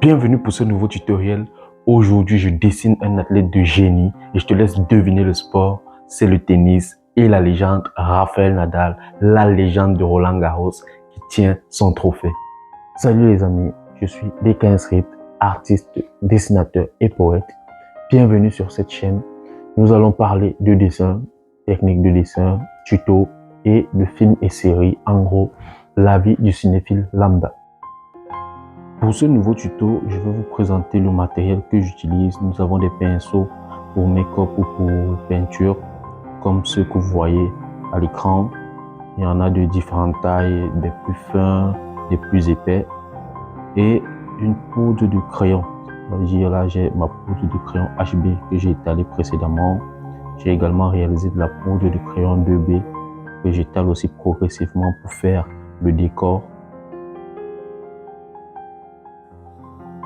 Bienvenue pour ce nouveau tutoriel. Aujourd'hui, je dessine un athlète de génie et je te laisse deviner le sport. C'est le tennis et la légende Rafael Nadal, la légende de Roland Garros qui tient son trophée. Salut les amis, je suis DKN Script, artiste, dessinateur et poète. Bienvenue sur cette chaîne. Nous allons parler de dessin, technique de dessin, tuto et de films et séries. En gros, la vie du cinéphile lambda. Pour ce nouveau tuto, je vais vous présenter le matériel que j'utilise. Nous avons des pinceaux pour make-up ou pour peinture, comme ceux que vous voyez à l'écran. Il y en a de différentes tailles, des plus fins, des plus épais. Et une poudre de crayon. Là, j'ai ma poudre de crayon HB que j'ai étalée précédemment. J'ai également réalisé de la poudre de crayon 2B que j'étale aussi progressivement pour faire le décor.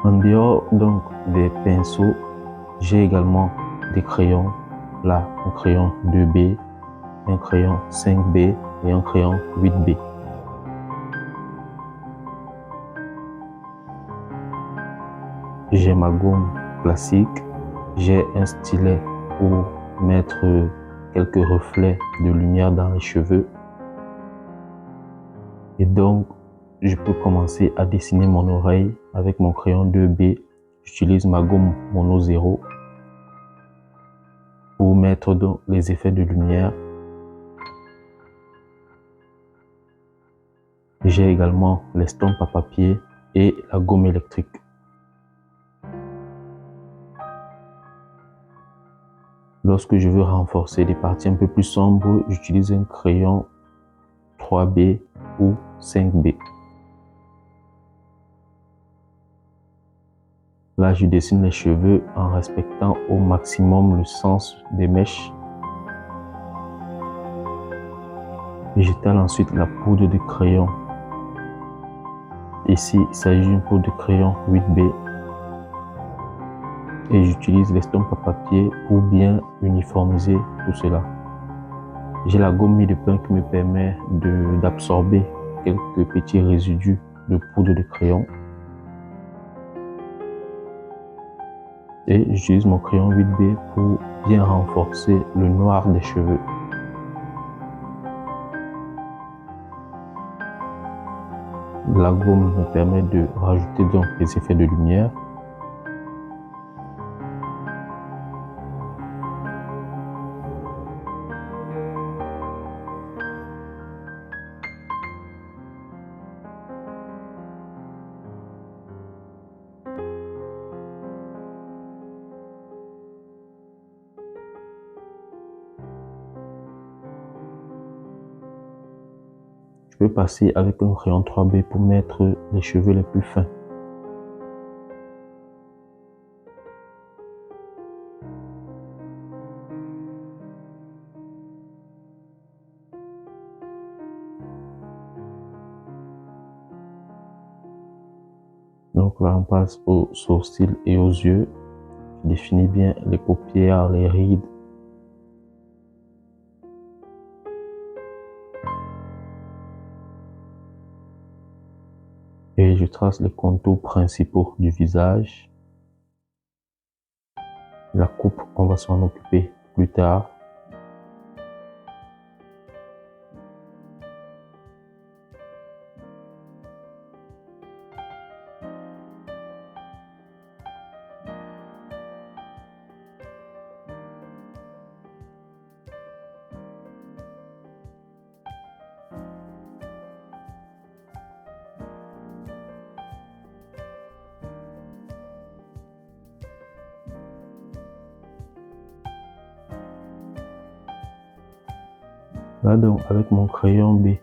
En dehors donc des pinceaux, j'ai également des crayons. Là, un crayon 2B, un crayon 5B et un crayon 8B. J'ai ma gomme classique. J'ai un stylet pour mettre quelques reflets de lumière dans les cheveux. Et donc, je peux commencer à dessiner mon oreille avec mon crayon 2B. J'utilise ma gomme mono 0 pour mettre donc les effets de lumière. J'ai également l'estompe à papier et la gomme électrique. Lorsque je veux renforcer des parties un peu plus sombres, j'utilise un crayon 3B ou 5B. Là, je dessine les cheveux en respectant au maximum le sens des mèches. J'étale ensuite la poudre de crayon. Ici, il s'agit d'une poudre de crayon 8B. Et j'utilise l'estompe à papier pour bien uniformiser tout cela. J'ai la gomme mie de pain qui me permet d'absorber quelques petits résidus de poudre de crayon. Et j'utilise mon crayon 8B pour bien renforcer le noir des cheveux. La gomme me permet de rajouter donc les effets de lumière. Je peux passer avec un crayon 3B pour mettre les cheveux les plus fins. Donc là, on passe aux sourcils et aux yeux. Je définis bien les paupières, les rides. Et je trace les contours principaux du visage. La coupe, on va s'en occuper plus tard. Là donc, avec mon crayon B,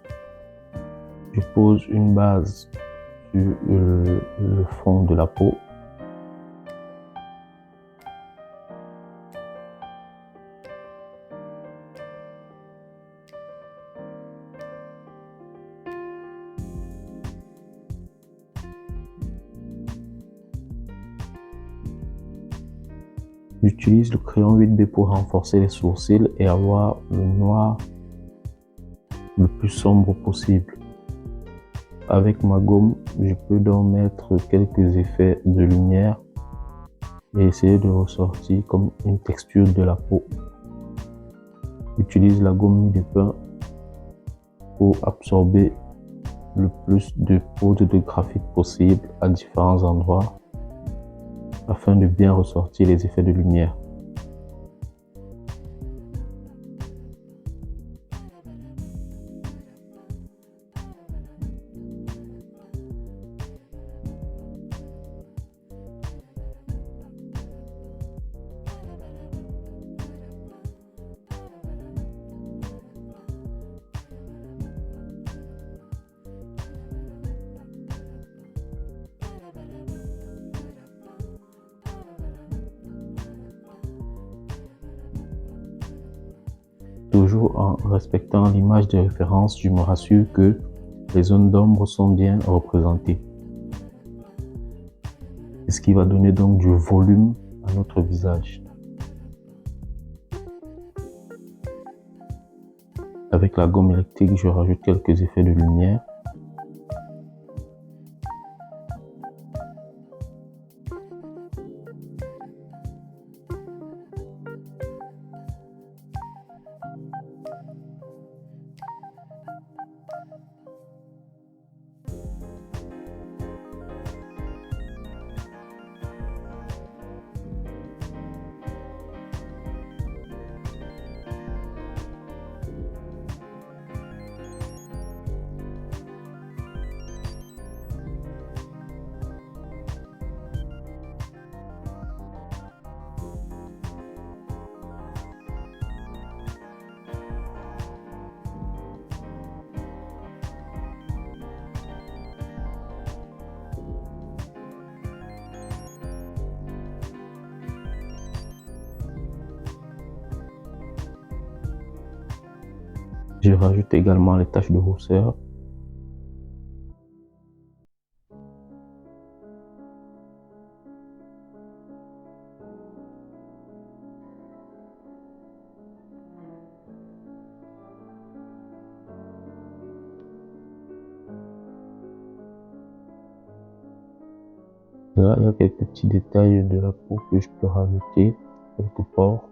je pose une base sur le fond de la peau. J'utilise le crayon 8B pour renforcer les sourcils et avoir le noir le plus sombre possible. Avec ma gomme, je peux donc mettre quelques effets de lumière et essayer de ressortir comme une texture de la peau. J'utilise la gomme mie de pain pour absorber le plus de poudre de graphite possible à différents endroits afin de bien ressortir les effets de lumière. Toujours en respectant l'image de référence, je me rassure que les zones d'ombre sont bien représentées. C'est ce qui va donner donc du volume à notre visage. Avec la gomme électrique, je rajoute quelques effets de lumière. Je rajoute également les taches de rousseur. Là, il y a quelques petits détails de la peau que je peux rajouter quelque part.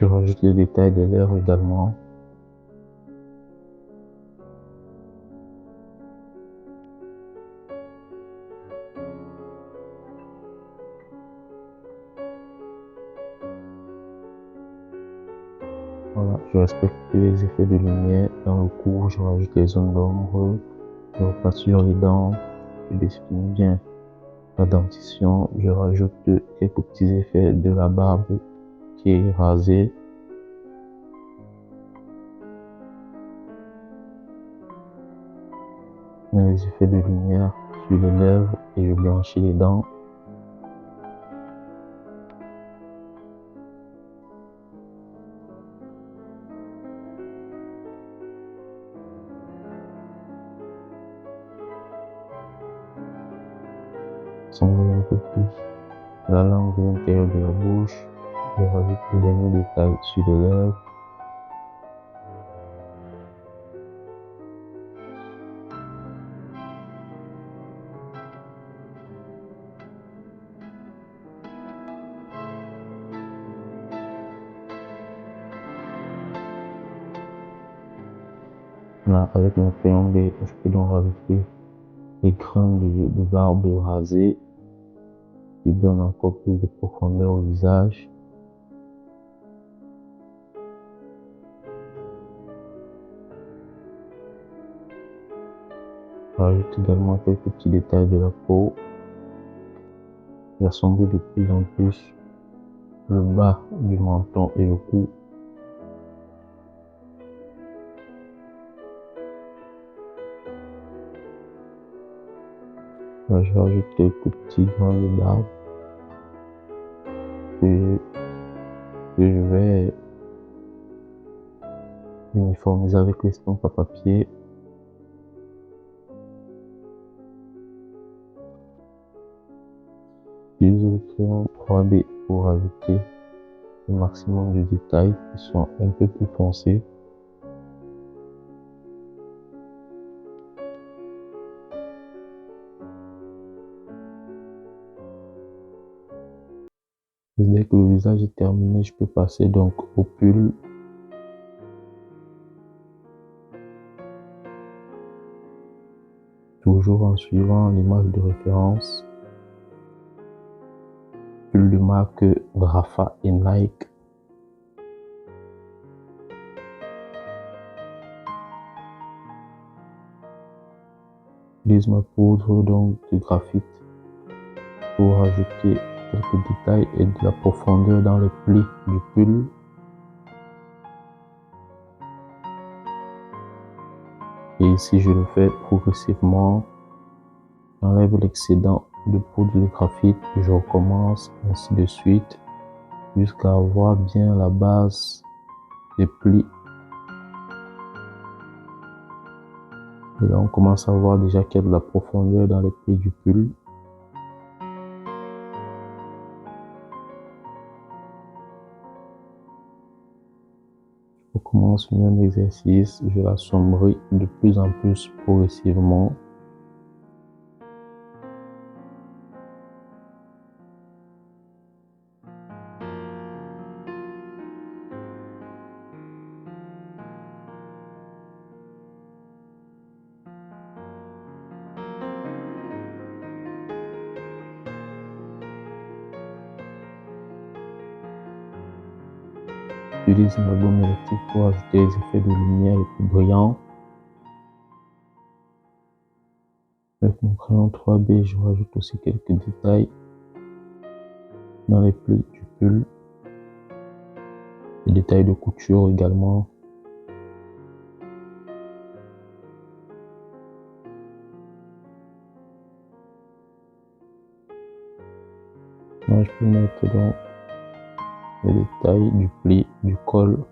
Je rajoute les détails des lèvres également. Voilà, je respecte les effets de lumière. Dans le cours, je rajoute les zones d'ombre, je repasse sur les dents, je dessine bien la dentition, je rajoute quelques petits effets de la barbe qui est rasée. Les effets de lumière sur les lèvres et je blanchis les dents. Sombrer un peu plus la langue de l'intérieur de la bouche. Je rajoute le dernier détail sur les lèvres. Là, avec mon crayon, je peux donc rajouter les grains de barbe rasés qui donnent encore plus de profondeur au visage. Je rajoute également quelques petits détails de la peau. J'assombris de plus en plus le bas du menton et le cou. Là, je rajoute quelques petits grains de barbe que je vais uniformiser avec l'estompe à papier. J'utilise le crayon 3B pour ajouter le maximum de détails qui sont un peu plus foncés. Et dès que le visage est terminé, je peux passer donc au pull. Toujours en suivant l'image de référence. Pull de marque Rafa et Nike. J'utilise ma poudre donc de graphite pour ajouter quelques détails et de la profondeur dans les plis du pull. Et ici, je le fais progressivement. J'enlève l'excédent de poudre de graphite et je recommence ainsi de suite jusqu'à avoir bien la base des plis. Et là, on commence à voir déjà qu'il y a de la profondeur dans les plis du pull. Je recommence le même exercice, je l'assombris de plus en plus progressivement. J'utilise ma gomme électrique pour ajouter les effets de lumière les plus brillants. Avec mon crayon 3B, je rajoute aussi quelques détails dans les plis du pull. Des détails de couture également. Là, je peux mettre donc les détails du pli, du col,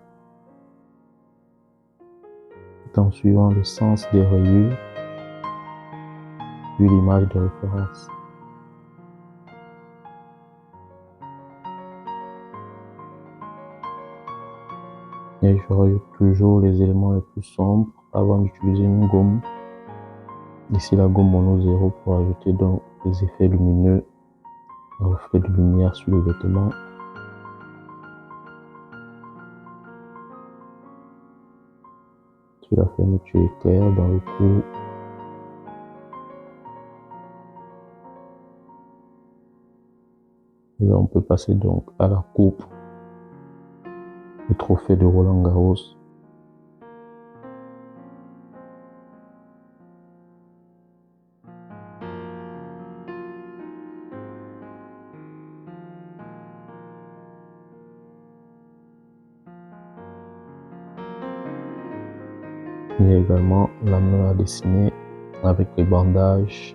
tout en suivant le sens des rayures, puis l'image de référence. Et je rajoute toujours les éléments les plus sombres avant d'utiliser une gomme. Ici la gomme mono 0 pour ajouter donc les effets lumineux, reflets de lumière sur le vêtement. Sur la fermeture éclair dans le cou. Et là on peut passer donc à la coupe. Le trophée de Roland Garros. Il y a également la main à dessiner avec les bandages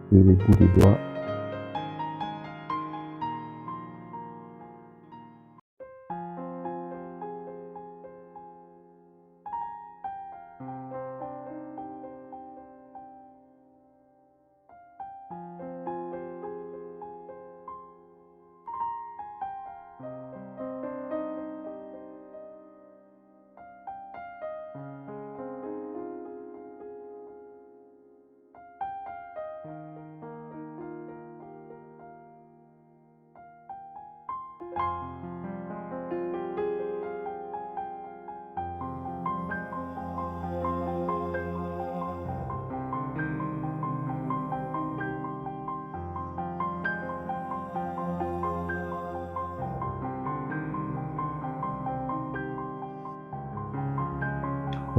sur les bouts des doigts.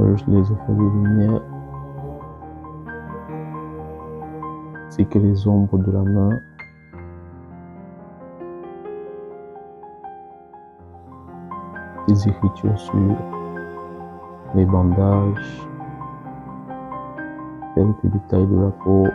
Juste les effets de lumière, c'est que les ombres de la main, les écritures sur les bandages, quelques détails de la peau.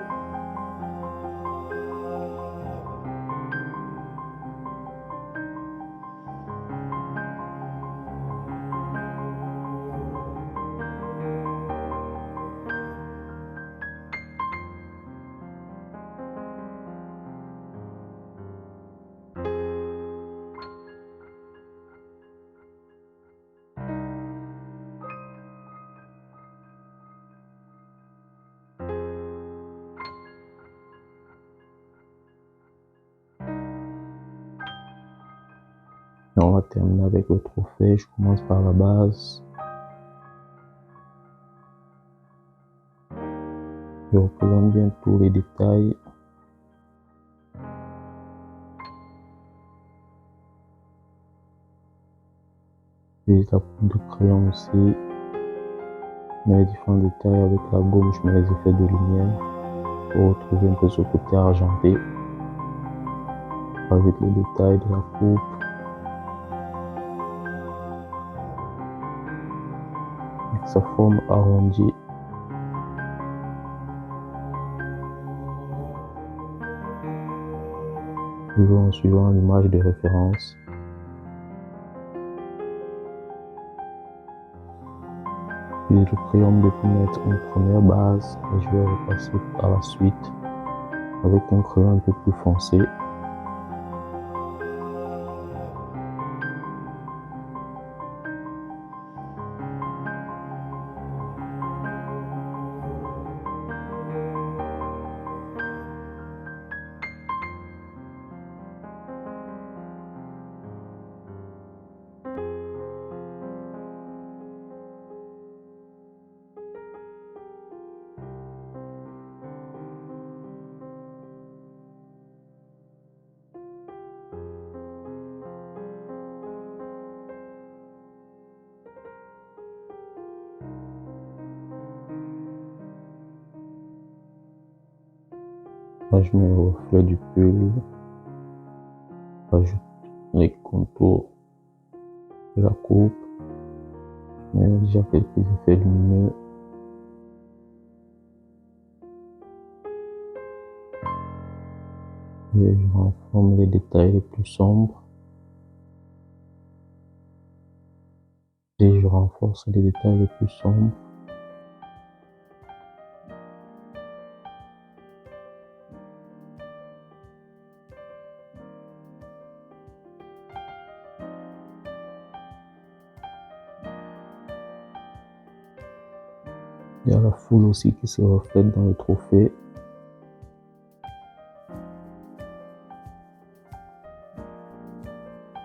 Et on va terminer avec le trophée. Je commence par la base. Je représente bien tous les détails. Et la poudre de crayon aussi. Je mets les différents détails avec la gomme. Je mets les effets de lumière pour retrouver un peu ce côté argenté. Je rajoute les détails de la coupe. Avec sa forme arrondie. Toujours en suivant l'image de référence. Puis le crayon de pour mettre une première base et je vais repasser à la suite avec un crayon un peu plus foncé. Là, je mets le reflet du pull. J'ajoute les contours de la coupe. Je mets déjà quelques effets lumineux. Et je renforce les détails les plus sombres. Et je renforce les détails les plus sombres. Il y a la foule aussi qui se reflète dans le trophée.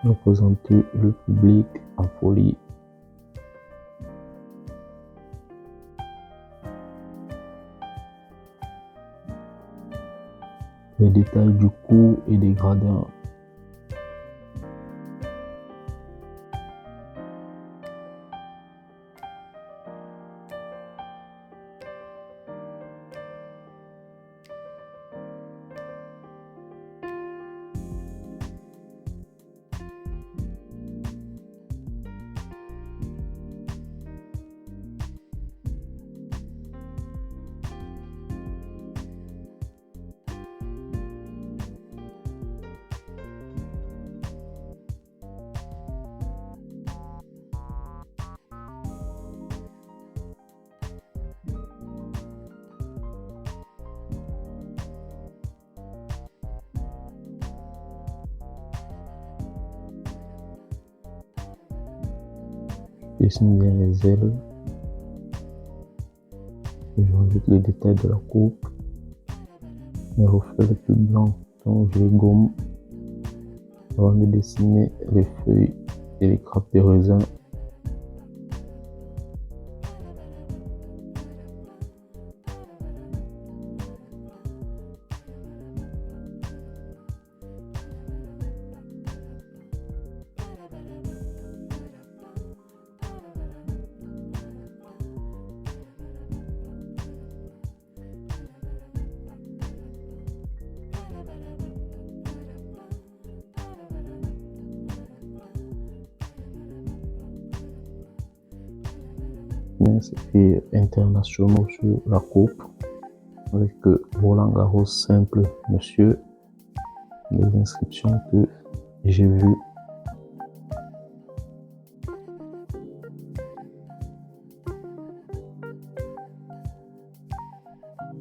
Représenter le public en folie. Les détails du cou et des gradins. Je dessine bien les ailes. Je rajoute les détails de la coupe. Les reflets les plus blancs, donc je les gomme avant de dessiner les feuilles et les grappes de raisin. et internationaux sur la coupe avec Roland Garros simple, monsieur. Les inscriptions que j'ai vues.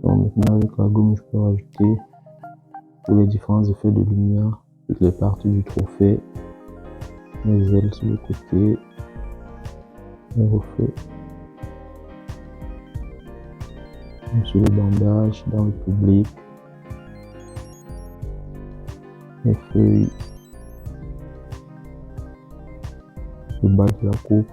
Donc maintenant avec la gomme, je peux rajouter pour les différents effets de lumière, toutes les parties du trophée, les ailes sur le côté, les reflets, sur le bandage, dans le public, les feuilles, le bas de la coupe.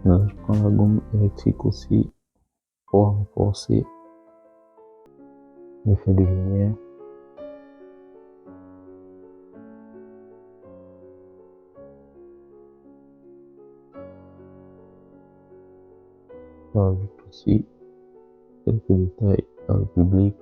Là, je prends la gomme électrique aussi pour renforcer l'effet de lumière. Je rajoute aussi quelques détails dans le public.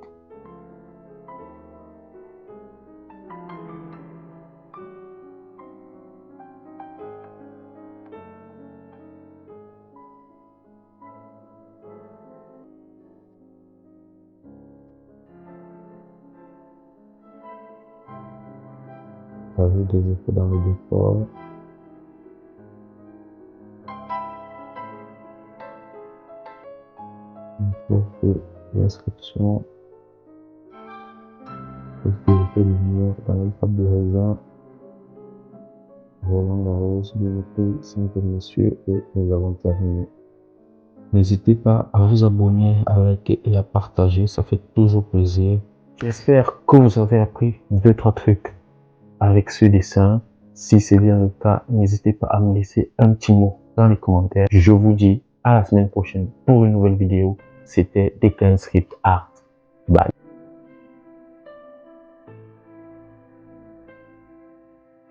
J'ajoute des effets dans le décor. Pour que l'inscription, pour que l'effet de lumière dans les tables de raisin, Roland Garros, de simple monsieur, et nous avons terminé. N'hésitez pas à vous abonner, à liker et à partager, ça fait toujours plaisir. J'espère que vous avez appris 2-3 trucs avec ce dessin. Si c'est bien le cas, n'hésitez pas à me laisser un petit mot dans les commentaires. Je vous dis à la semaine prochaine pour une nouvelle vidéo. C'était Declan Script Art.